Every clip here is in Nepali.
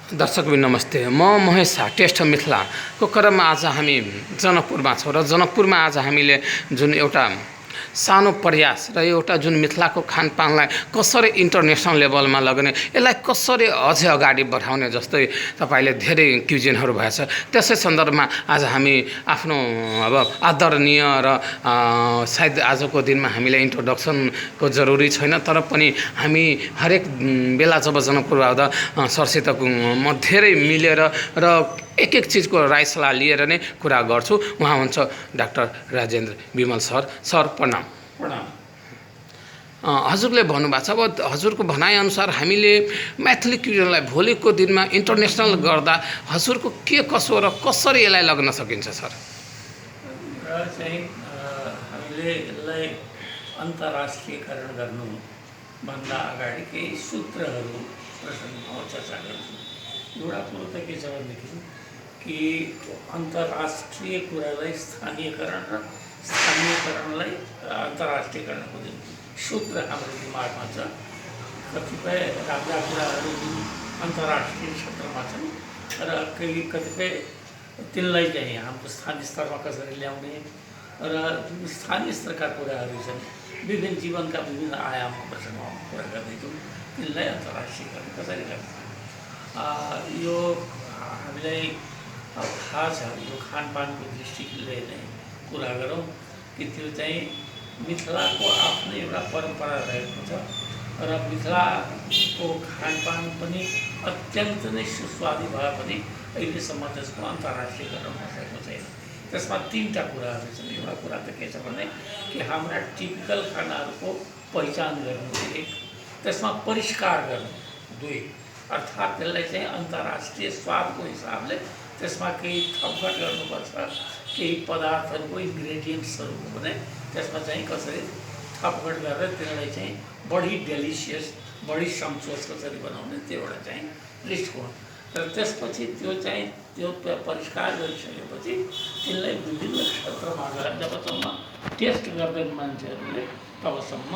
दर्शकबिन नमस्ते। म महेश टेस्ट मिथिलाको क्रममा आज हामी जनकपुरमा छौँ र जनकपुरमा आज हामीले जुन एउटा सानो प्रयास र एउटा जुन मिथिलाको खानपानलाई कसरी इन्टरनेसनल लेभलमा लग्ने, यसलाई कसरी अझै अगाडि बढाउने जस्तै तपाईँले धेरै क्युजिनहरू भएछ, त्यसै सन्दर्भमा आज हामी आफ्नो अब आदरणीय र सायद आजको दिनमा हामीले इन्ट्रोडक्सनको जरुरी छैन, तर पनि हामी हरेक बेला जब जनकपुर आउँदा सरसित म धेरै मिलेर र एक एक चीजको राय सल्लाह लिएर नै कुरा गर्छु। उहाँ हुन्छ डाक्टर राजेन्द्र विमल सर प्रणाम। प्रणाम। हजुरले भन्नुभएको छ, अब हजुरको भनाइअनुसार हामीले मैथिली क्युजनलाई भोलिको दिनमा इन्टरनेसनल गर्दा हजुरको के कसो र कसरी यसलाई लग्न सकिन्छ सर? र चाहिँ हामीले यसलाई अन्तर्राष्ट्रियकरण गर्नुभन्दा अगाडि केही सूत्रहरू प्रसङ्गमा चर्चा गर्छु। एउटा कुरो त के छ भनेदेखि कि अन्तर्राष्ट्रिय कुरालाई स्थानीयकरण र स्थानीयकरणलाई अन्तर्राष्ट्रियकरणको जुन सूत्र हाम्रो दिमागमा छ, कतिपय राम्रा कुराहरू जुन अन्तर्राष्ट्रिय क्षेत्रमा छन् र कतिपय तिनलाई चाहिँ हाम्रो स्थानीय स्तरमा कसरी ल्याउने र जुन स्थानीय स्तरका कुराहरू छन्, विभिन्न जीवनका विभिन्न आयामको प्रसङ्गमा कुरा गर्दैछौँ, तिनलाई अन्तर्राष्ट्रियकरण कसरी गर्ने। यो हामीलाई थाहा छ, यो खानपानको दृष्टिले नै कुरा गरौँ कि त्यो चाहिँ मिथिलाको आफ्नै एउटा परम्परा रहेको छ र मिथिलाको खानपान पनि अत्यन्त नै सुस्वादी भए पनि अहिलेसम्म त्यसको अन्तर्राष्ट्रियकरण भएको छैन। त्यसमा तीनवटा कुराहरू छन्। एउटा कुरा त के छ भने कि हाम्रा टिपिकल खानाहरूको पहिचान गर्नु, एक, त्यसमा परिष्कार गर्नु, दुई, अर्थात् त्यसलाई चाहिँ अन्तर्राष्ट्रिय स्वादको हिसाबले त्यसमा केही थपघट गर्नुपर्छ, केही पदार्थहरूको इन्ग्रेडियन्ट्सहरूको पनि त्यसमा चाहिँ कसरी थपघट गरेर त्यसलाई चाहिँ बढी डेलिसियस, बढी सन्तोष कसरी बनाउने, त्यो एउटा चाहिँ लिस्ट हो। र त्यसपछि त्यो परिष्कार गरिसकेपछि त्यसलाई विभिन्न क्षेत्रमा गएर जबसम्म टेस्ट गर्दैन मान्छेहरूले तबसम्म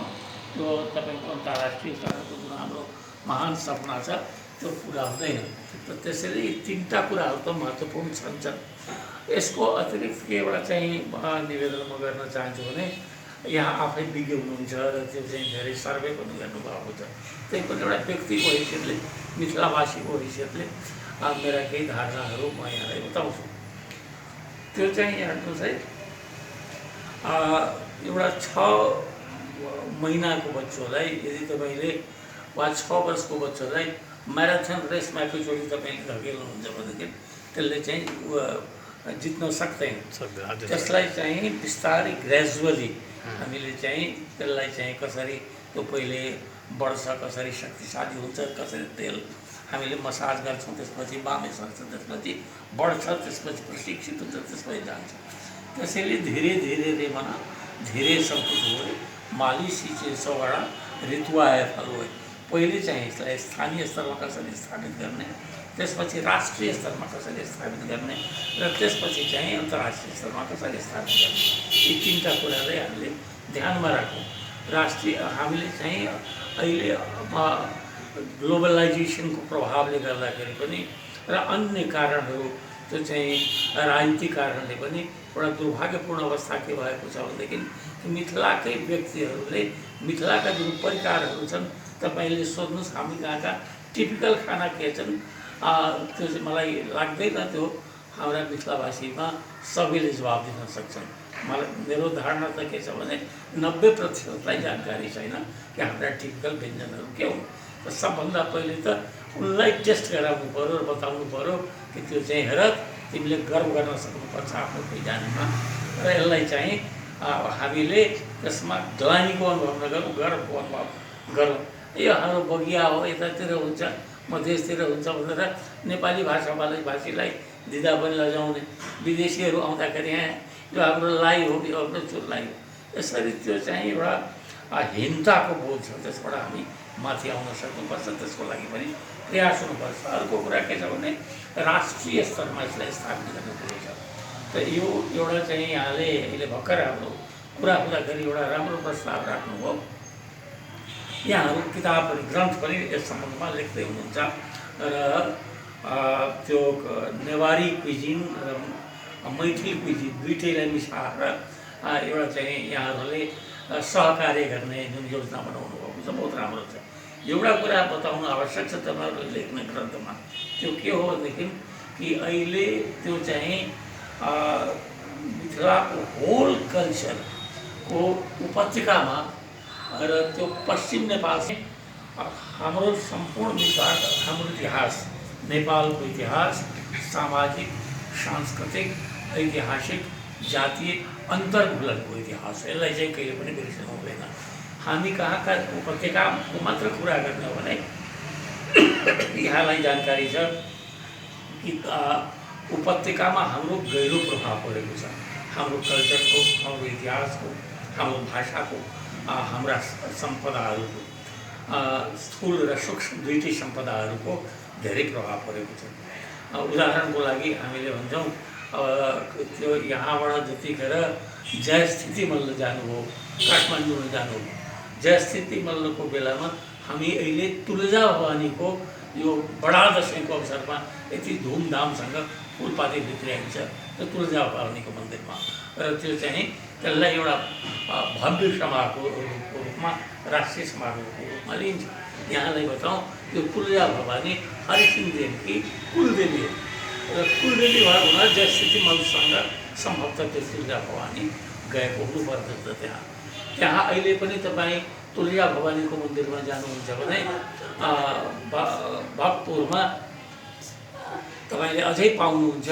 त्यो तपाईँको अन्तर्राष्ट्रियकरणको जुन हाम्रो महान सपना छ त्यो पुरा हुँदैन। र त्यसैले यी तीनवटा कुराहरू त महत्त्वपूर्ण छन्। यसको अतिरिक्त के एउटा चाहिँ निवेदन म गर्न चाहन्छु भने यहाँ आफै विज्ञ हुनुहुन्छ र त्यो चाहिँ धेरै सर्वे पनि गर्नुभएको छ। त्यही पनि एउटा व्यक्तिको हैसियतले, मिथिलावासीको हैसियतले मेरा केही धारणाहरू म यहाँलाई बताउँछु। त्यो चाहिँ हेर्नुहोस् है, एउटा 6 महिनाको बच्चोलाई यदि तपाईँले वा 6 वर्षको बच्चोलाई म्याराथन रेसमा एकैचोटि तपाईँले धकेल्नुहुन्छ भनेदेखि त्यसले चाहिँ जित्न सक्दैन। त्यसलाई चाहिँ बिस्तारै ग्रेजुअली हामीले चाहिँ त्यसलाई चाहिँ कसरी त्यो पहिले बढ्छ, कसरी शक्तिशाली हुन्छ, कसरी तेल हामीले मसाज गर्छौँ, त्यसपछि बामे सर्छ, त्यसपछि बढ्छ, त्यसपछि प्रशिक्षित हुन्छ, त्यसपछि जान्छ। त्यसैले धीरे धीरे रे मना धीरे सब कुछ हो, माली सिंचे सौगडा ऋतुआय फल हो। पहिले चाहिँ यसलाई स्थानीय स्तरमा कसरी स्थापित गर्ने, त्यसपछि राष्ट्रिय स्तरमा कसरी स्थापित गर्ने र त्यसपछि चाहिँ अन्तर्राष्ट्रिय स्तरमा कसरी स्थापित गर्ने, यी तीनवटा कुरालाई हामीले ध्यानमा राखौँ। राष्ट्रिय हामीले चाहिँ अहिले ग्लोबलाइजेसनको प्रभावले गर्दाखेरि पनि र अन्य कारणहरू, त्यो चाहिँ राजनीतिक कारणले पनि एउटा दुर्भाग्यपूर्ण अवस्था के भएको छ भनेदेखि मिथिलाकै व्यक्तिहरूले मिथिलाका जुन परिकारहरू छन्, तपाईँले सोध्नुहोस् हामी कहाँका टिपिकल खाना के छन्, त्यो चाहिँ मलाई लाग्दैन त्यो हाम्रा मिथिलावासीमा सबैले जवाब दिन सक्छन्। मेरो धारणा त के छ भने 90%लाई जानकारी छैन कि हाम्रा टिपिकल व्यञ्जनहरू के हुन्। त सबभन्दा पहिले त उनलाई टेस्ट गराउनु पऱ्यो र बताउनु पऱ्यो कि त्यो चाहिँ हेर तिमीले गर्व गर्न सक्नुपर्छ आफ्नो पहिचानमा र यसलाई चाहिँ हामीले त्यसमा ग्लानीको अनुभव नगरौँ, गर्वको अनुभव गरौँ। यो हाम्रो बगिया हो, यतातिर हुन्छ, मधेसतिर हुन्छ भनेर नेपाली भाषीलाई दिँदा पनि लजाउने, विदेशीहरू आउँदाखेरि यहाँ यो हाम्रो लाई हो, यो हाम्रो चुल्लाई हो, यसरी त्यो चाहिँ एउटा हीनताको बोध छ। त्यसबाट हामी माथि आउन सक्नुपर्छ, त्यसको लागि पनि प्रयास हुनुपर्छ। अर्को कुरा के छ भने राष्ट्रिय स्तरमा यसलाई स्थापित गर्ने कुरो छ। त यो एउटा चाहिँ यहाँले अहिले भर्खर हाम्रो कुरा हुँदाखेरि एउटा राम्रो प्रस्ताव राख्नुभयो। यहाँहरू किताब पनि ग्रन्थ पनि यस सम्बन्धमा लेख्दै हुनुहुन्छ र त्यो नेवारी क्विजिन र मैथिल क्विजिन दुइटैलाई मिसाएर एउटा चाहिँ यहाँहरूले सहकार्य गर्ने जुन योजना बनाउनु भएको छ बहुत राम्रो छ। एउटा कुरा बताउनु आवश्यक छ तपाईँहरूले लेख्ने ग्रन्थमा, त्यो के हो भनेदेखि कि अहिले त्यो चाहिँ मिथिलाको होल कल्चरको उपत्यकामा र त्यो पश्चिम नेपाल हाम्रो सम्पूर्ण मिथिलाको हाम्रो इतिहास, नेपालको इतिहास सामाजिक, सांस्कृतिक, ऐतिहासिक, जातीय अन्तर्गुलनको इतिहास, यसलाई चाहिँ कहिले पनि बिर्सनु हुँदैन। हामी कहाँका उपत्यकाको मात्र कुरा गर्ने हो भने यहाँलाई जानकारी छ कि उपत्यकामा हाम्रो गहिरो प्रभाव परेको छ। हाम्रो कल्चरको, हाम्रो इतिहासको, हाम्रो भाषाको, हाम्रा सम्पदाहरूको, स्थूल र सूक्ष्म दुईटै सम्पदाहरूको धेरै प्रभाव परेको छ। उदाहरणको लागि हामीले भन्छौँ त्यो यहाँबाट जतिखेर जयस्थिति मल्ल जानुभयो, काठमाडौँमा जानुभयो, जयस्थिति मल्लको बेलामा हामी अहिले तुलजा भवानीको यो बडा दशैँको अवसरमा यति धुमधामसँग फुलपाती भित्र्याइन्छ त्यो तुलजा भवानीको मन्दिरमा, र त्यो चाहिँ त्यसलाई एउटा भव्य समारोहको रूपमा, राष्ट्रिय समारोहको रूपमा लिइन्छ। यहाँलाई बताउँ यो तुलजा भवानी हरिसिंह देवकी कुलदेवी हो, र कुलदेवी भएको हुँदा जयस्थिति मल्लसँग सम्भवतः त्यो तुलजा भवानी गएको हुनुपर्दछ। त्यहाँ अहिले पनि तपाईँ तुलजा भवानीको मन्दिरमा जानुहुन्छ भने भक्तपुरमा तपाईँले अझै पाउनुहुन्छ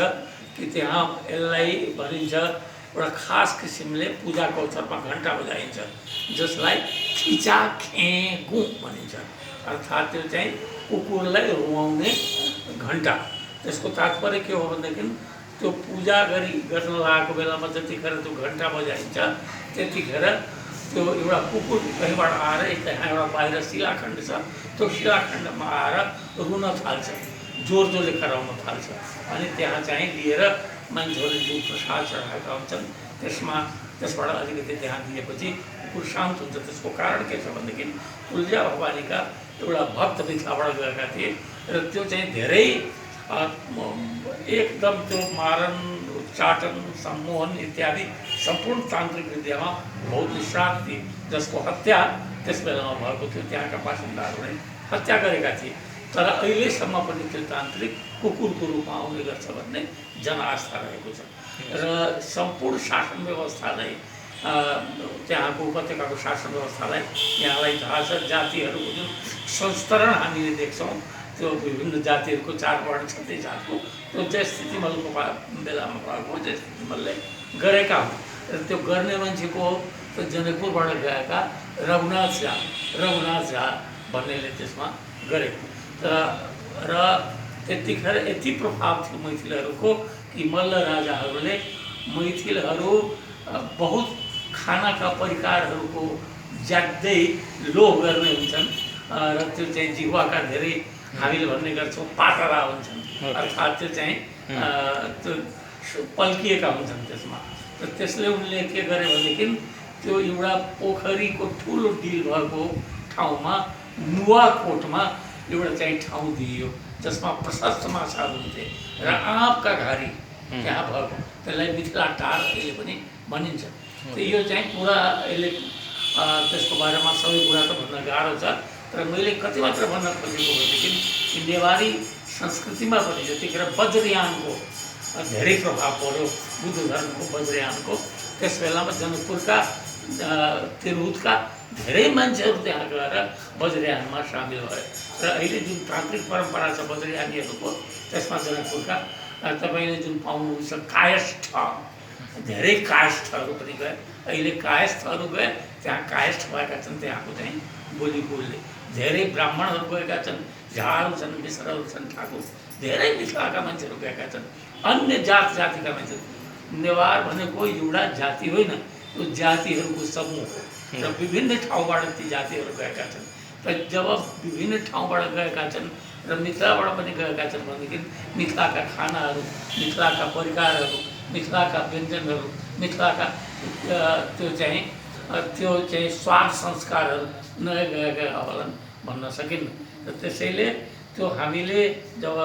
कि त्यहाँ यसलाई भनिन्छ एउटा खास किसिमले पूजाको अवसरमा घन्टा बजाइन्छ, जसलाई खिचा खेगु भनिन्छ, अर्थात् त्यो चाहिँ कुकुरलाई रुवाउने घन्टा। त्यसको तात्पर्य के हो भनेदेखि त्यो पूजा गर्न लागेको बेलामा जतिखेर त्यो घन्टा बजाइन्छ त्यतिखेर त्यो एउटा कुकुर कहीँबाट आएर त्यहाँ एउटा बाहिर शिलाखण्ड छ, त्यो शिलाखण्डमा आएर रुन थाल्छ, जोर जोरले कराउन थाल्छ। अनि त्यहाँ चाहिँ लिएर मान्छेहरूले जुन प्रसाद चढाएका हुन्छन् त्यसबाट अलिकति त्यहाँ दिएपछि कुकुर शान्त हुन्छ। त्यसको कारण के छ भनेदेखि तुलजा भवानीका एउटा भक्त मिथिलाबाट गएका थिए र त्यो चाहिँ धेरै एकदम त्यो मारण, उच्चाटन, सम्मोहन इत्यादि सम्पूर्ण तान्त्रिक विद्यामा बहुत निष्णात थिए, जसको हत्या त्यस बेलामा भएको थियो। त्यहाँका बासिन्दाहरूले हत्या गरेका थिए, तर अहिलेसम्म पनि त्यो तान्त्रिक कुकुरको रूपमा आउने गर्छ भन्ने जनआस्था रहेको छ। र सम्पूर्ण शासन व्यवस्थालाई, त्यहाँको उपत्यकाको शासन व्यवस्थालाई यहाँलाई थाहा छ, जातिहरूको जुन संस्तरण हामीले देख्छौँ, त्यो विभिन्न जातिहरूको चाडबाड छँदै जातको त्यो जयस्थिति मल्लको बेलामा भएको जयस्थिति मल्लले गरेका हुन्। र त्यो गर्ने मान्छेको त्यो जनकपुरबाट गएका रघुनाथ झा भन्नेले त्यसमा गरेको। र त्यतिखेर यति प्रभाव थियो मैथिलहरूको कि मल्ल राजाहरूले मैथिलहरू बहुत खानाका परिकारहरूको ज्यादै लोभ गर्ने हुन्छन्, र त्यो चाहिँ जिह्वाका धेरै हामीले भन्ने गर्छौँ पातला हुन्छन्, अर्थात् त्यो चाहिँ त्यो पल्किएका हुन्छन् त्यसमा। र त्यसले उनले के गरे भनेदेखि त्यो एउटा पोखरीको ठुलो डिल भएको ठाउँमा नुवाकोटमा एउटा चाहिँ ठाउँ दिइयो, जसमा प्रशस्त माछाहरू हुन्थे र आँपका घारी त्यहाँ भएको, त्यसलाई मिथिला टार अहिले पनि भनिन्छ। त यो चाहिँ पुरा यसले त्यसको बारेमा सबै कुरा त भन्न गाह्रो छ, तर मैले कति मात्र भन्न खोजेको भनेदेखि नेवारी संस्कृतिमा पनि जतिखेर वज्रयानको धेरै प्रभाव पर्यो, बुद्ध धर्मको वज्रयानको, त्यस बेलामा जनकपुरका तिरहुतका धेरै मान्छेहरू त्यहाँ गएर वज्रयानमा सामेल भए। र अहिले जुन तान्त्रिक परम्परा छ वज्रयानीहरूको, त्यसमा जनकपुरका तपाईँले जुन पाउनुहुन्छ कायस्थ, धेरै कायस्थहरू पनि गए। अहिले कायस्थहरू गए, त्यहाँ कायस्थ भएका छन्, त्यहाँको चाहिँ बोली बोल्ने धेरै ब्राह्मणहरू गएका छन्, झाहरू छन्, मिश्रहरू छन्, ठाकुर धेरै मिथिलाका मान्छेहरू गएका छन्, अन्य जातिका मान्छेहरू। नेवार भनेको एउटा जाति होइन, त्यो जातिहरूको समूह हो र विभिन्न ठाउँबाट ती जातिहरू गएका छन्। र जब विभिन्न ठाउँबाट गएका छन् र मिथिलाबाट पनि गएका छन् भनेदेखि मिथिलाका खानाहरू, मिथिलाका परिकारहरू, मिथिलाका व्यञ्जनहरू, मिथिलाका त्यो चाहिँ स्वाद संस्कारहरू नयाँ गएका होलान् भन्न सकिन्न। र त्यसैले त्यो हामीले जब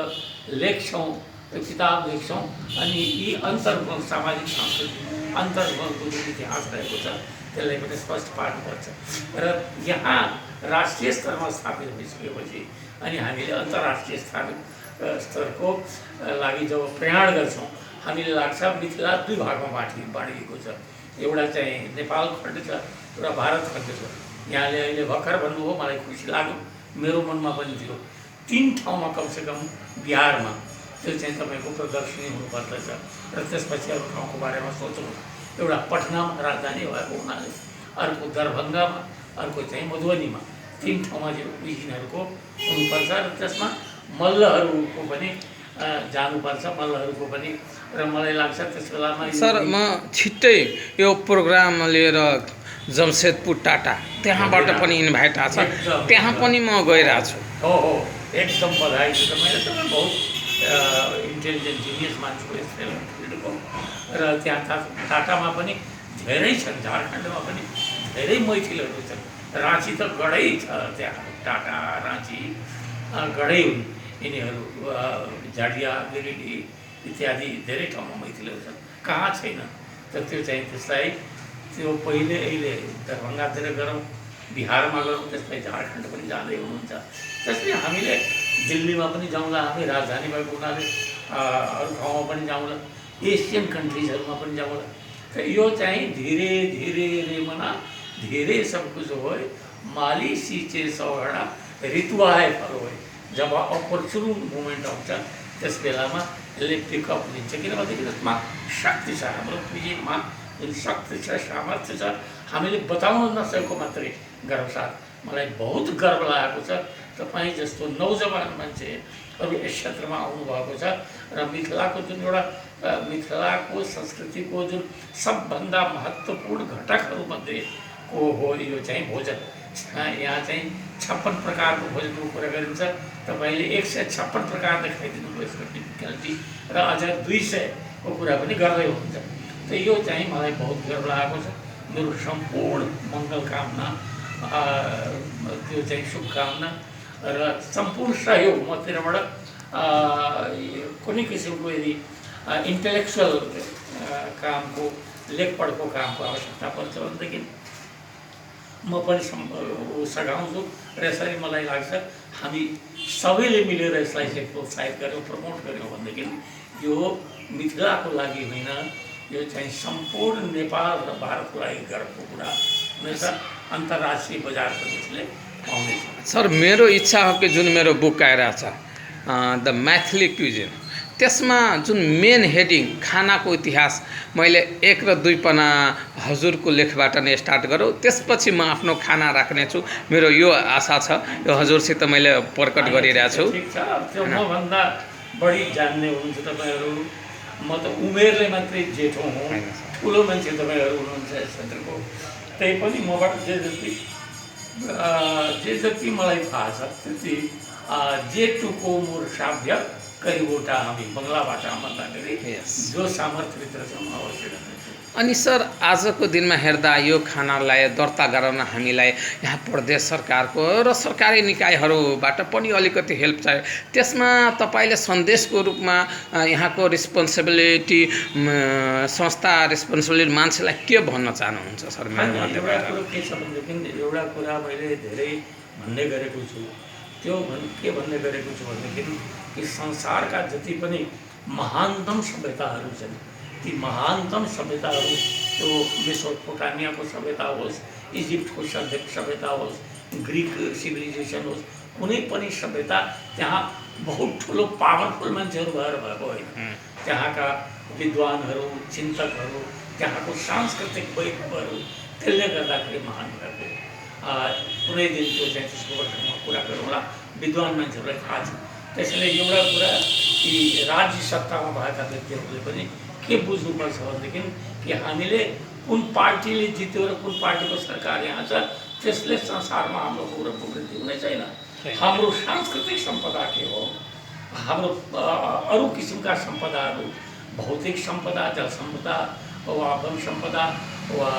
लेख्छौँ, त्यो किताब लेख्छौँ अनि यी सामाजिक सांस्कृतिक अन्तर्गतको जुन इतिहास रहेको छ त्यसलाई पनि स्पष्ट पार्नुपर्छ। र यहाँ राष्ट्रिय स्तरमा स्थापित भइसकेपछि अनि हामीले अन्तर्राष्ट्रिय स्तरको लागि जब प्रयाण गर्छौँ, हामीले लाग्छ मिथिला दुई भागमा बाँडिएको छ। एउटा चाहिँ नेपाल खण्ड छ, एउटा भारत खण्ड छ। यहाँले अहिले भर्खर भन्नुभयो, मलाई खुसी लाग्यो, मेरो मनमा पनि थियो। 3 ठाउँमा कमसेकम बिहारमा त्यो चाहिँ तपाईँको प्रदर्शनी हुनुपर्दछ र त्यसपछि अरू ठाउँको बारेमा सोचौँ। एउटा पटनामा राजधानी भएको हुनाले, अर्को दरभङ्गामा, अर्को चाहिँ मधुबनीमा, 3 ठाउँमा चाहिँ यिनीहरूको हुनुपर्छ र त्यसमा मल्लहरूको पनि जानुपर्छ, मल्लहरूको पनि। र मलाई लाग्छ त्यस बेलामा सर म छिट्टै यो प्रोग्राम लिएर जमशेदपुर टाटा त्यहाँबाट पनि इन्भाइट आएको छ, त्यहाँ पनि म गइरहेको छु। हो एकदम बधाई छ। मैले तपाईँ बहुत इन्टेलिजेन्ट जिनियस मान्छेको फिल्डको र त्यहाँ टाटामा पनि धेरै छन्, झारखण्डमा पनि धेरै मैथिलहरू छन्। राँची त गढै छ, त्यहाँ टाटा राँची गढै हुन् यिनीहरू, झाडिया गिरिडी इत्यादि धेरै ठाउँमा मैथिलहरू छन्। कहाँ छैन त त्यो चाहिँ त्यसलाई त्यो पहिले अहिले दरभङ्गातिर गरौँ, बिहारमा गरौँ, त्यसलाई झारखण्ड पनि जाँदै हुनुहुन्छ। त्यसले हामीले दिल्लीमा पनि जाउँला, हामी राजधानी भएको हुनाले अरू ठाउँमा पनि जाउँला, एसियन कन्ट्रिजहरूमा पनि जाउँला। त यो चाहिँ धीरे धीरे मना धीरे सब कुछ हो, माली सिंचे सौघडा ऋतु आए फल हो। जब अपर्चुन मोमेन्ट आउँछ त्यस बेलामा यसले पिकअप लिन्छ, किनभनेदेखि त्यसमा शक्ति छ। हाम्रो विजयमा जुन शक्ति छ, सामर्थ्य छ, हामीले बताउन नसकेको मात्रै गर्व साथ मलाई बहुत गर्व लागेको छ। तपाईँ जस्तो नौजवान मान्छेहरू यस क्षेत्रमा आउनुभएको छ र मिथिलाको जुन एउटा मिथिलाको संस्कृतिको जुन सबभन्दा महत्त्वपूर्ण घटकहरूमध्ये को हो यो चाहिँ भोजन। यहाँ चाहिँ 56 प्रकारको भोजनको कुरा गरिन्छ। तपाईँले 156 प्रकार देखाइदिनु भयो यसको टिपिकलिटी र अझ 200 को कुरा पनि गर्दै हुनुहुन्छ। त यो चाहिँ मलाई बहुत गर्व लागेको छ। मेरो सम्पूर्ण मङ्गलकामना, त्यो चाहिँ शुभकामना र सम्पूर्ण सहयोग मतिरबाट। कुनै किसिमको यदि इन्टेलेक्चुअल कामको, लेखपढको कामको आवश्यकता पर्छ भनेदेखि म पनि सघाउँछु। र यसरी मलाई लाग्छ हामी सबैले मिलेर यसलाई चाहिँ प्रोत्साहित गऱ्यौँ, प्रमोट गऱ्यौँ भनेदेखि यो मिथिलाको लागि होइन, यो चाहिँ सम्पूर्ण नेपाल र भारतको लागि गर्वको कुरा हुनेछ। अन्तर्राष्ट्रिय बजार पनि यसले पाउनेछ। सर मेरो इच्छा हो कि जुन मेरो बुक आइरहेको छ द मैथिली क्युजिन, त्यसमा जुन मेन हेडिङ खानाको इतिहास मैले 1 र 2 पन्ना हजुरको लेखबाट नै स्टार्ट गरौँ, त्यसपछि म आफ्नो खाना राख्नेछु। मेरो यो आशा छ, यो हजुरसित मैले प्रकट गरिरहेको छु। ठिक छ, त्यो मभन्दा बढी जान्ने हुनुहुन्छ तपाईँहरू। म त उमेरले मात्रै जेठो हुँ, ठुलो मान्छे तपाईँहरू हुनुहुन्छ यस क्षेत्रको। त्यही पनि मबाट जे जति मलाई थाहा छ त्यति जे टुको मोर साध्य करिबोटा हामी बङ्गलाबाट भन्दाखेरि जो सामर्थ्यभित्र छ म अवश्य गर्नेछु। अनि सर आजको दिनमा हेर्दा यो खानालाई दर्ता गराउन हामीलाई यहाँ प्रदेश सरकारको र सरकारी निकायहरूबाट पनि अलिकति हेल्प चाहियो। त्यसमा तपाईँले सन्देशको रूपमा यहाँको रिस्पोन्सिबिलिटी संस्था रिस्पोन्सिबिलिटी मान्छेलाई के भन्न चाहनुहुन्छ सर? एउटा कुरो के छ भनेदेखि एउटा कुरा मैले धेरै भन्ने गरेको छु। त्यो के भन्ने गरेको छु भनेदेखि कि संसारका जति पनि महानतम सभ्यताहरू छन्, ती महानतम सभ्यताहरू, त्यो मेसोपोटामियाको सभ्यता होस्, इजिप्टको सभ्यता होस्, ग्रिक सिभिलाइजेसन होस्, कुनै पनि सभ्यता त्यहाँ बहुत ठुलो पावरफुल मान्छेहरू भएर भएको होइन। त्यहाँका विद्वानहरू, चिन्तकहरू, त्यहाँको सांस्कृतिक वैभवहरू, त्यसले गर्दाखेरि महान भएको। कुनै दिन त्यो चाहिँ त्यसको बारेमा कुरा गरौँला, विद्वान मान्छेहरूलाई थाहा छ। त्यसैले एउटा कुरा कि राज्य सत्तामा भएका व्यक्तिहरूले पनि के बुझ्नुपर्छ भनेदेखि कि हामीले कुन पार्टीले जित्यो र कुन पार्टीको सरकार यहाँ छ त्यसले संसारमा हाम्रो गौरव प्रवृत्ति हुने छैन। हाम्रो सांस्कृतिक सम्पदा के हो, हाम्रो अरू किसिमका सम्पदाहरू, भौतिक सम्पदा, जल सम्पदा वा वन सम्पदा वा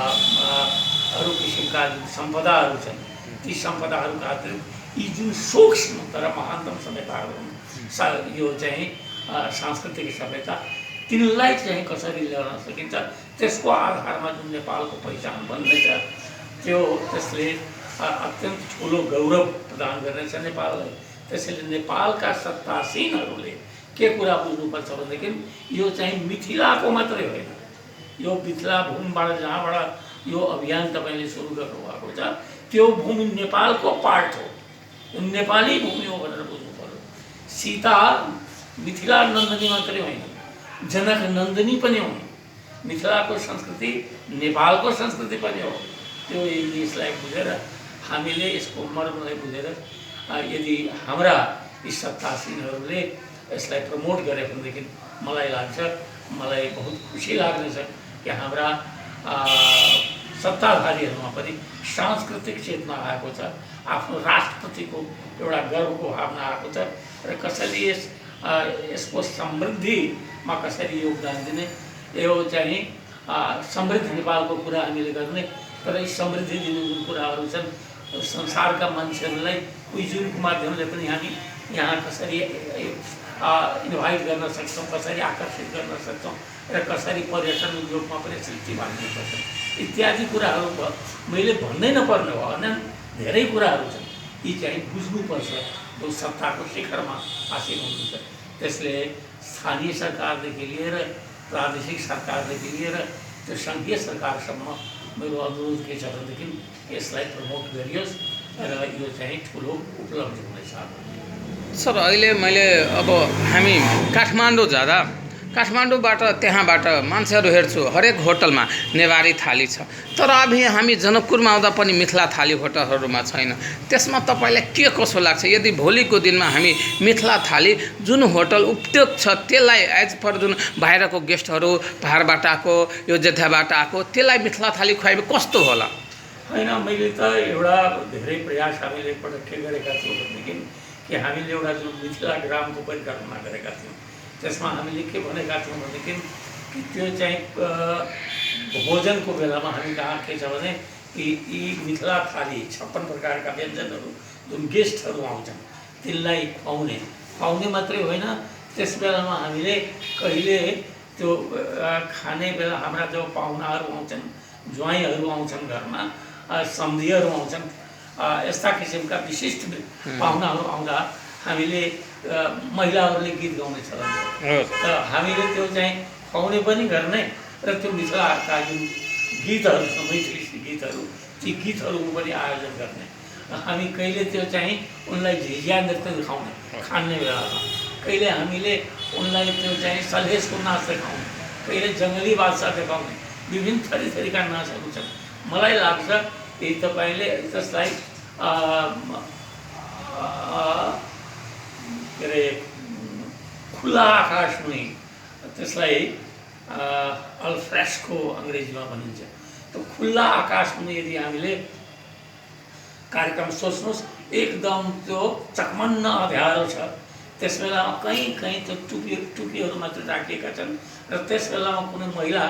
अरू किसिमका सम्पदाहरू छन्, ती सम्पदाहरूका अतिरिक्त यी जुन सूक्ष्म तर महानतम सभ्यताहरू हुन् यो चाहिँ सांस्कृतिक सभ्यता तिनलाई चाहिँ कसरी ल्याउन सकिन्छ त्यसको आधारमा जुन नेपालको पहिचान बन्दैछ त्यसले अत्यन्त ठुलो गौरव प्रदान गर्नेछ नेपाललाई। त्यसैले नेपालका सत्तासीनहरूले के कुरा बुझ्नुपर्छ भनेदेखि यो चाहिँ मिथिलाको मात्रै होइन, यो मिथिला भूमिबाट जहाँबाट यो अभियान तपाईँले सुरु गर्नुभएको छ त्यो भूमि नेपालको पार्ट हो, नेपाली भूमि हो भनेर बुझ्नु पर्यो। सीता मिथिला नन्दनी मात्रै होइन, जनक नन्दनी पनि हुन्। मिथिलाको संस्कृति नेपालको संस्कृति पनि हो। त्यो यसलाई बुझेर हामीले यसको मर्मलाई बुझेर यदि हाम्रा यी सत्तासीनहरूले यसलाई प्रमोट गरे भनेदेखि मलाई लाग्छ, मलाई बहुत खुसी लाग्नेछ कि हाम्रा सत्ताधारीहरूमा पनि सांस्कृतिक चेतना आएको छ, आफ्नो राष्ट्रप्रतिको एउटा गर्वको भावना आएको छ र कसैले यसको समृद्धिमा कसरी योगदान दिने, यो चाहिँ समृद्ध नेपालको कुरा हामीले गर्ने। तर यी समृद्धि दिने जुन कुराहरू छन् संसारका मान्छेहरूलाई जुनको माध्यमले पनि हामी यहाँ कसरी इन्भाइट गर्न सक्छौँ, कसरी आकर्षित गर्न सक्छौँ र कसरी पर्यटन उद्योगमा पनि सृष्टि बाँध्नु सक्छौँ इत्यादि कुराहरू मैले भन्नै नपर्ने हो। अनि धेरै कुराहरू छन्, यी चाहिँ बुझ्नुपर्छ जो सत्ताको शिखरमा आसीन हुनुहुन्छ। त्यसले स्थानीय सरकारदेखि लिएर प्रादेशिक सरकारदेखि लिएर त्यो सङ्घीय सरकारसम्म मेरो अनुरोध के छ भनेदेखि यसलाई प्रमोट गरियोस् र यो चाहिँ ठुलो उपलब्धि हुनेछ। सर अहिले मैले अब हामी काठमाडौँ जाँदा काठमाडौँबाट त्यहाँबाट मान्छेहरू हेर्छु हरेक होटलमा नेवारी थाली छ, तर अब हामी जनकपुरमा आउँदा पनि मिथिला थाली होटलहरूमा छैन। त्यसमा तपाईँलाई के कसो लाग्छ यदि भोलिको दिनमा हामी मिथिला थाली जुन होटल उपयुक्त छ त्यसलाई एज पर जुन बाहिरको गेस्टहरू पाहाडबाट आएको यो जेठाबाट आएको त्यसलाई मिथिला थाली खुवाए कस्तो होला? होइन, मैले त एउटा धेरै प्रयास हामीले एकपल्ट के गरेका थियौँ भनेदेखि कि हामीले एउटा जुन मिथिला ग्रामको परिकल्पना गरेका थियौँ त्यसमा हामीले के भनेका थियौँ भनेदेखि कि त्यो चाहिँ भोजनको बेलामा हामी कहाँ के छ भने कि यी मिथिला थाली 56 प्रकारका व्यञ्जनहरू जुन गेस्टहरू आउँछन् तिनलाई खुवाउने मात्रै होइन, त्यस बेलामा हामीले कहिले त्यो खाने बेला हाम्रा जो पाहुनाहरू आउँछन्, ज्वाइँहरू आउँछन्, घरमा सम्धिहरू आउँछन्, यस्ता किसिमका विशिष्ट पाहुनाहरू आउँदा हामीले महिलाहरूले गीत गाउने चलन छ। हामीले त्यो चाहिँ खुवाउने पनि गर्ने र त्यो मिथिलाका जुन गीतहरू छ मैथिली गीतहरू ती गीतहरूको पनि आयोजन गर्ने। हामी कहिले त्यो चाहिँ उनलाई झिझिया नृत्य देखाउने खाने बेलामा, कहिले हामीले उनलाई त्यो चाहिँ सल्हेसको नाच देखाउने, कहिले जङ्गली बादशाह देखाउने, विभिन्न थरीका नाचहरू छन्। मलाई लाग्छ यदि तपाईँले त्यसलाई के अरे खुला आकाशमुनि त्यसलाई अल्फ्रेस्को अङ्ग्रेजीमा भनिन्छ, त्यो खुल्ला आकाशमुनि यदि हामीले कार्यक्रम सोच्नुहोस् एकदम त्यो चकमन्न अँध्यारो छ, त्यस बेलामा कहीँ त्यो टुपीहरू मात्र राखिएका छन् र त्यस बेलामा कुनै महिला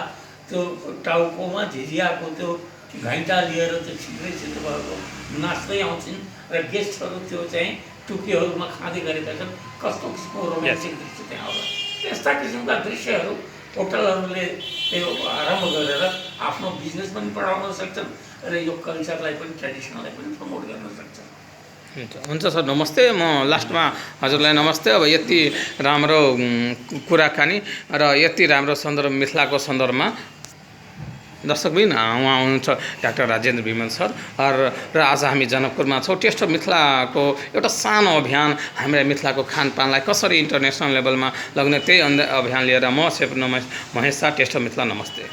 त्यो टाउकोमा झिझियाको त्यो घैँटा लिएर त्यो छिद्रै भएको नाच्दै आउँछन् र गेस्टहरू त्यो चाहिँ टुपीहरूमा खाँदै गरेका छन्। कस्तो किसिमको रोमान्टिक दृश्य त्यहाँ होला। त्यस्ता किसिमका दृश्यहरू होटलहरूले त्यो आरम्भ गरेर आफ्नो बिजनेस पनि बढाउन सक्छन् र यो कल्चरलाई पनि ट्रेडिसनलाई पनि प्रमोट गर्न सक्छन्। हुन्छ सर, नमस्ते। म लास्टमा हजुरलाई नमस्ते। अब यति राम्रो कुराकानी र यति राम्रो सन्दर्भ मिथिलाको सन्दर्भमा दर्शकबिन उहाँ हुनुहुन्छ डाक्टर राजेन्द्र विमल सर र आज हामी जनकपुरमा छौँ। टेस्ट अफ मिथिलाको एउटा सानो अभियान हाम्रो मिथिलाको खानपानलाई कसरी इन्टरनेसनल लेभलमा लग्ने त्यही अभियान लिएर म chef Mahesh Shah, taste of Mithila, नमस्ते।